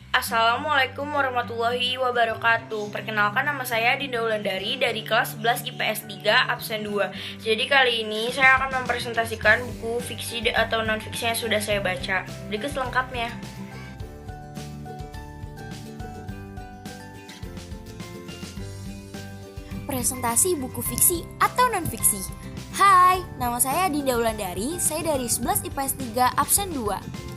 Assalamualaikum warahmatullahi wabarakatuh. Perkenalkan, nama saya Dinda Wulandari dari kelas 11 IPS 3 absen 2. Jadi kali ini saya akan mempresentasikan buku fiksi atau non-fiksi yang sudah saya baca. Berikut selengkapnya. Presentasi buku fiksi atau non-fiksi. Hai, nama saya Dinda Wulandari, saya dari 11 IPS 3 absen 2.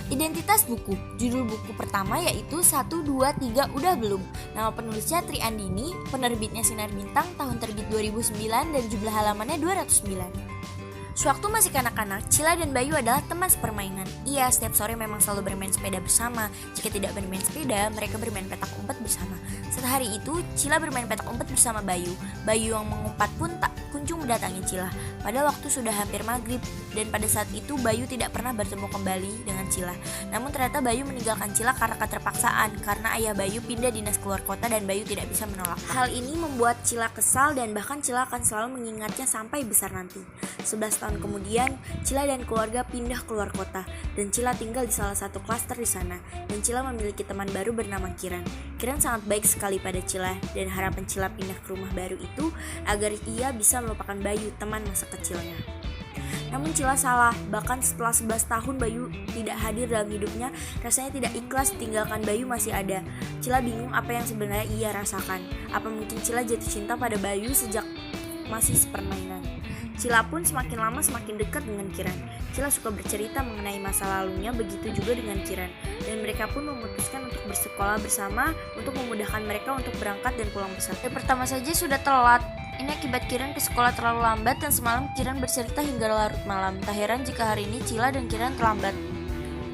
Identitas buku, judul buku pertama yaitu 1, 2, 3 Udah Belum. Nama penulisnya Tri Andini, penerbitnya Sinar Bintang, tahun terbit 2009 dan jumlah halamannya 209. Sewaktu masih kanak-kanak, Cila dan Bayu adalah teman sepermainan. Ia setiap sore memang selalu bermain sepeda bersama. Jika tidak bermain sepeda, mereka bermain petak umpet bersama. Saat hari itu, Cila bermain petak umpet bersama Bayu. Bayu yang mengumpat pun tak kunjung mendatangi Cila. Pada waktu sudah hampir maghrib, dan pada saat itu Bayu tidak pernah bertemu kembali dengan Cila. Namun ternyata Bayu meninggalkan Cila karena keterpaksaan, karena ayah Bayu pindah dinas keluar kota dan Bayu tidak bisa menolak. Hal ini membuat Cila kesal dan bahkan Cila akan selalu mengingatnya sampai besar nanti. 11 tahun kemudian, Cila dan keluarga pindah keluar kota dan Cila tinggal di salah satu klaster di sana. Dan Cila memiliki teman baru bernama Kiran. Kiran sangat baik sekali pada Cila dan harapan Cila pindah ke rumah baru itu agar ia bisa melupakan Bayu, teman masa kecilnya. Namun Cila salah, bahkan setelah 11 tahun Bayu tidak hadir dalam hidupnya, rasanya tidak ikhlas tinggalkan Bayu masih ada. Cila bingung apa yang sebenarnya ia rasakan. Apa mungkin Cila jatuh cinta pada Bayu sejak masih sepermainan? Cila pun semakin lama semakin dekat dengan Kiran. Cila suka bercerita mengenai masa lalunya, begitu juga dengan Kiran. Dan mereka pun memutuskan untuk bersekolah bersama untuk memudahkan mereka untuk berangkat dan pulang bersama. Hari pertama saja sudah telat. Ini akibat Kiran ke sekolah terlalu lambat dan semalam Kiran bercerita hingga larut malam. Tak heran jika hari ini Cila dan Kiran terlambat.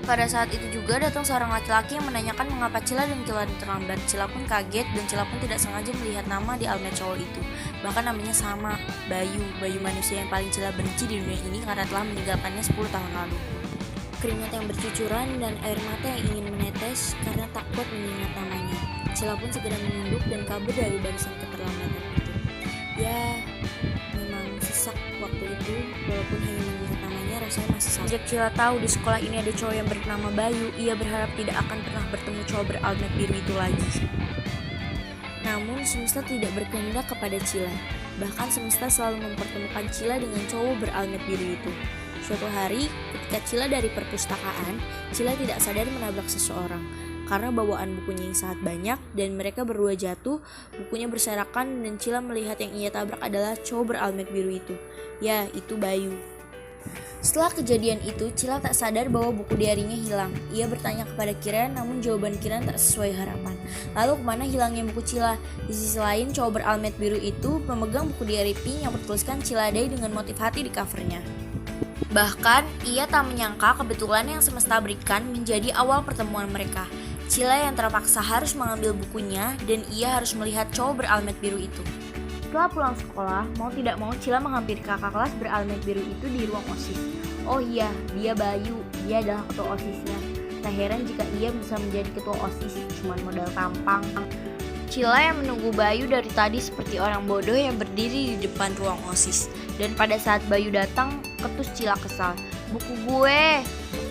Pada saat itu juga datang seorang laki-laki yang menanyakan mengapa Cila dan Kiran terlambat. Cila pun kaget dan Cila pun tidak sengaja melihat nama di almet cowok itu. Bahkan namanya sama, Bayu manusia yang paling Cila benci di dunia ini karena telah meninggalkannya 10 tahun lalu. Keringat yang bercucuran dan air mata yang ingin menetes karena takut mengingat namanya. Cila pun segera menunduk dan kabur dari barisan keterlambatan itu. Ya, memang sesak waktu itu, walaupun hanya mengingat namanya rasanya masih sakit. Sejak Cila tahu di sekolah ini ada cowok yang bernama Bayu, ia berharap tidak akan pernah bertemu cowok beralmet biru itu lagi. Namun semesta tidak berkehendak kepada Cila. Bahkan semesta selalu mempertemukan Cila dengan cowok beralmet biru itu. Suatu hari, ketika Cila dari perpustakaan, Cila tidak sadar menabrak seseorang. Karena bawaan bukunya yang sangat banyak dan mereka berdua jatuh, bukunya berserakan dan Cila melihat yang ia tabrak adalah cowok beralmet biru itu. Ya, itu Bayu. Setelah kejadian itu, Cila tak sadar bahwa buku diarinya hilang. Ia bertanya kepada Kiran, namun jawaban Kiran tak sesuai harapan. Lalu kemana hilangnya buku Cila? Di sisi lain, cowok beralmet biru itu memegang buku diari pink yang bertuliskan Ciladai dengan motif hati di covernya. Bahkan, ia tak menyangka kebetulan yang semesta berikan menjadi awal pertemuan mereka. Cila yang terpaksa harus mengambil bukunya dan ia harus melihat cowok beralmet biru itu. Setelah pulang sekolah, mau tidak mau Cila menghampiri kakak kelas beralmet biru itu di ruang OSIS. Oh iya, dia Bayu, dia adalah ketua OSISnya. Tak heran jika ia bisa menjadi ketua OSIS, cuma modal tampang. Cila yang menunggu Bayu dari tadi seperti orang bodoh yang berdiri di depan ruang OSIS. Dan pada saat Bayu datang, ketus Cila kesal. Buku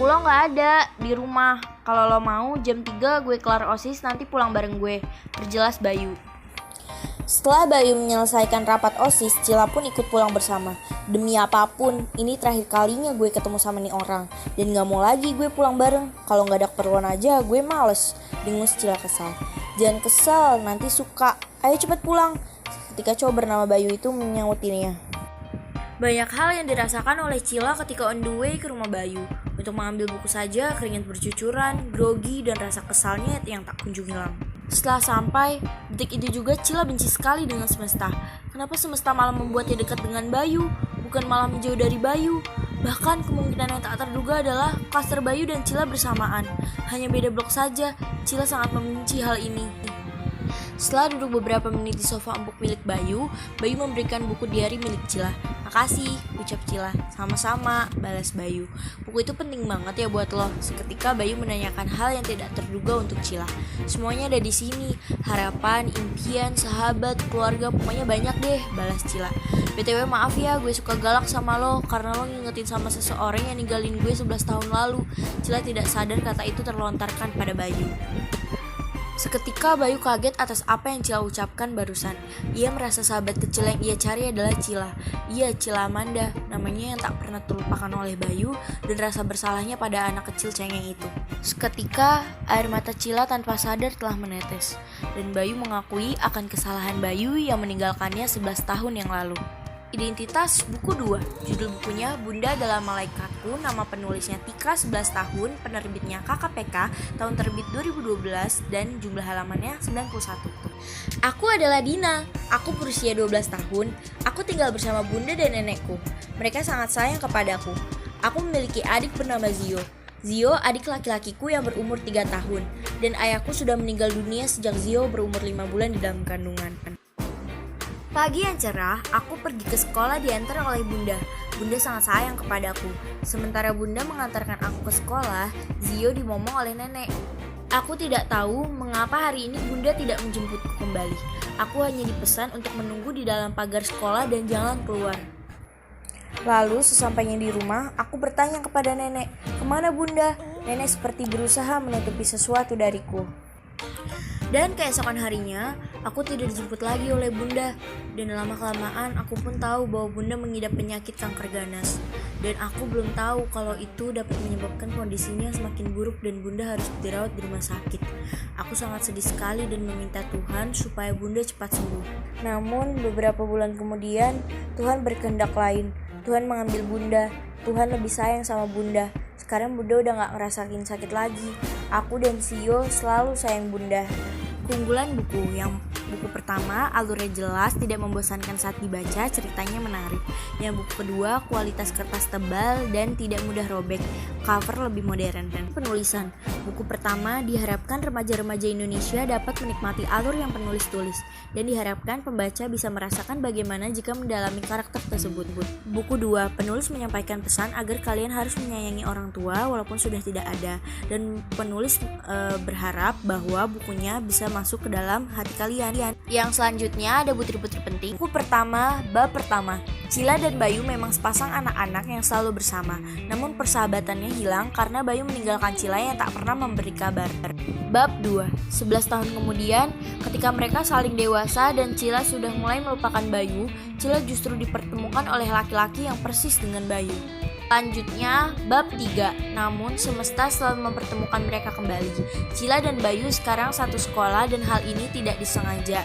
lo gak ada di rumah. Kalau lo mau jam 3 gue kelar OSIS, nanti pulang bareng gue, perjelas Bayu. Setelah Bayu menyelesaikan rapat OSIS, Cila pun ikut pulang bersama. Demi apapun, ini terakhir kalinya gue ketemu sama nih orang. Dan gak mau lagi gue pulang bareng. Kalau gak ada keperluan aja, gue males. Dengus Cila kesal. Jangan kesal, nanti suka. Ayo cepat pulang. Ketika cowok bernama Bayu itu menyautinya. Banyak hal yang dirasakan oleh Cila ketika on the way ke rumah Bayu. Untuk mengambil buku saja, keringat bercucuran, grogi, dan rasa kesalnya yang tak kunjung hilang. Setelah sampai, detik itu juga Cila benci sekali dengan semesta. Kenapa semesta malah membuatnya dekat dengan Bayu, bukan malah menjauh dari Bayu? Bahkan kemungkinan yang tak terduga adalah klaster Bayu dan Cila bersamaan. Hanya beda blok saja, Cila sangat membenci hal ini. Setelah duduk beberapa menit di sofa empuk milik Bayu, Bayu memberikan buku diari milik Cila. "Makasih," ucap Cila. "Sama-sama," balas Bayu. "Buku itu penting banget ya buat lo." Seketika Bayu menanyakan hal yang tidak terduga untuk Cila. "Semuanya ada di sini. Harapan, impian, sahabat, keluarga, pokoknya banyak deh," balas Cila. "BTW maaf ya, gue suka galak sama lo karena lo ngingetin sama seseorang yang ninggalin gue 11 tahun lalu." Cila tidak sadar kata itu terlontarkan pada Bayu. Seketika Bayu kaget atas apa yang Cila ucapkan barusan. Ia merasa sahabat kecil yang ia cari adalah Cila. Iya, Cila Amanda, namanya yang tak pernah terlupakan oleh Bayu, dan rasa bersalahnya pada anak kecil cengeng itu. Seketika air mata Cila tanpa sadar telah menetes, dan Bayu mengakui akan kesalahan Bayu yang meninggalkannya 11 tahun yang lalu. Identitas buku 2. Judul bukunya Bunda Adalah Malaikatku, nama penulisnya Tika 11 tahun, penerbitnya KKPK, tahun terbit 2012 dan jumlah halamannya 91. Aku adalah Dina. Aku berusia 12 tahun. Aku tinggal bersama bunda dan nenekku. Mereka sangat sayang kepadaku. Aku memiliki adik bernama Zio. Zio adik laki-lakiku yang berumur 3 tahun, dan ayahku sudah meninggal dunia sejak Zio berumur 5 bulan di dalam kandungan. Pagi yang cerah, aku pergi ke sekolah diantar oleh bunda. Bunda sangat sayang kepadaku. Sementara bunda mengantarkan aku ke sekolah, Zio dimomong oleh nenek. Aku tidak tahu mengapa hari ini bunda tidak menjemputku kembali. Aku hanya dipesan untuk menunggu di dalam pagar sekolah dan jangan keluar. Lalu sesampainya di rumah, aku bertanya kepada nenek, "Kemana bunda?" Nenek seperti berusaha menutupi sesuatu dariku. Dan keesokan harinya, aku tidak dijemput lagi oleh bunda. Dan lama-kelamaan aku pun tahu bahwa bunda mengidap penyakit kanker ganas. Dan aku belum tahu kalau itu dapat menyebabkan kondisinya semakin buruk dan bunda harus dirawat di rumah sakit. Aku sangat sedih sekali dan meminta Tuhan supaya bunda cepat sembuh. Namun beberapa bulan kemudian, Tuhan berkehendak lain. Tuhan mengambil bunda. Tuhan lebih sayang sama bunda. Sekarang bunda udah gak ngerasain sakit lagi. Aku dan Zio selalu sayang bunda. Keunggulan buku. Yang buku pertama alurnya jelas, tidak membosankan saat dibaca, ceritanya menarik. Yang buku kedua kualitas kertas tebal dan tidak mudah robek, cover lebih modern. Dan penulisan. Buku pertama diharapkan remaja-remaja Indonesia dapat menikmati alur yang penulis tulis, dan diharapkan pembaca bisa merasakan bagaimana jika mendalami karakter tersebut. Buku 2, penulis menyampaikan pesan agar kalian harus menyayangi orang tua walaupun sudah tidak ada, dan penulis berharap bahwa bukunya bisa masuk ke dalam hati kalian. Yang selanjutnya ada butir-butir penting. Buku pertama, bab pertama. Cila dan Bayu memang sepasang anak-anak yang selalu bersama. Namun persahabatannya hilang karena Bayu meninggalkan Cila yang tak pernah memberi kabar. Bab 2. 11 tahun kemudian, ketika mereka saling dewasa dan Cila sudah mulai melupakan Bayu, Cila justru dipertemukan oleh laki-laki yang persis dengan Bayu. Lanjutnya, bab 3. Namun semesta selalu mempertemukan mereka kembali. Cila dan Bayu sekarang satu sekolah dan hal ini tidak disengaja.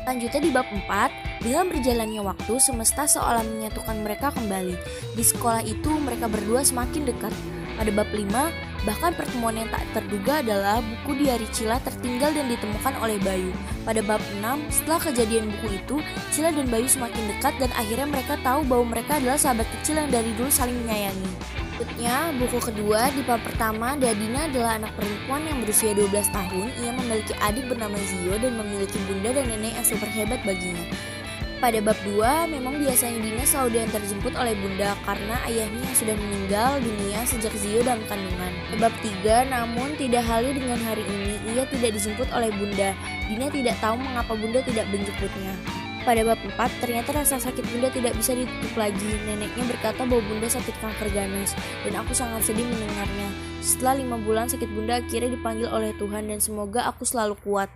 Lanjutnya di bab 4, dengan berjalannya waktu, semesta seolah menyatukan mereka kembali. Di sekolah itu mereka berdua semakin dekat. Pada bab 5, bahkan pertemuan yang tak terduga adalah buku diari Cila tertinggal dan ditemukan oleh Bayu. Pada bab 6, setelah kejadian buku itu, Cila dan Bayu semakin dekat dan akhirnya mereka tahu bahwa mereka adalah sahabat kecil yang dari dulu saling menyayangi. Berikutnya, buku kedua di bab pertama, Dina adalah anak perempuan yang berusia 12 tahun. Ia memiliki adik bernama Zio dan memiliki bunda dan nenek yang super hebat baginya. Pada bab 2, memang biasanya Dina selalu diantar jemput oleh bunda karena ayahnya yang sudah meninggal dunia sejak Zio dalam kandungan. Pada bab 3, namun tidak halnya dengan hari ini, ia tidak dijemput oleh bunda. Dina tidak tahu mengapa bunda tidak menjemputnya. Pada bab 4, ternyata rasa sakit bunda tidak bisa ditutup lagi. Neneknya berkata bahwa bunda sakit kanker ganas, dan aku sangat sedih mendengarnya. Setelah 5 bulan sakit bunda akhirnya dipanggil oleh Tuhan, dan semoga aku selalu kuat.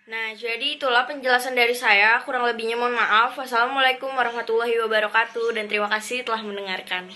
Nah, jadi itulah penjelasan dari saya. Kurang lebihnya mohon maaf. Wassalamualaikum warahmatullahi wabarakatuh dan terima kasih telah mendengarkan.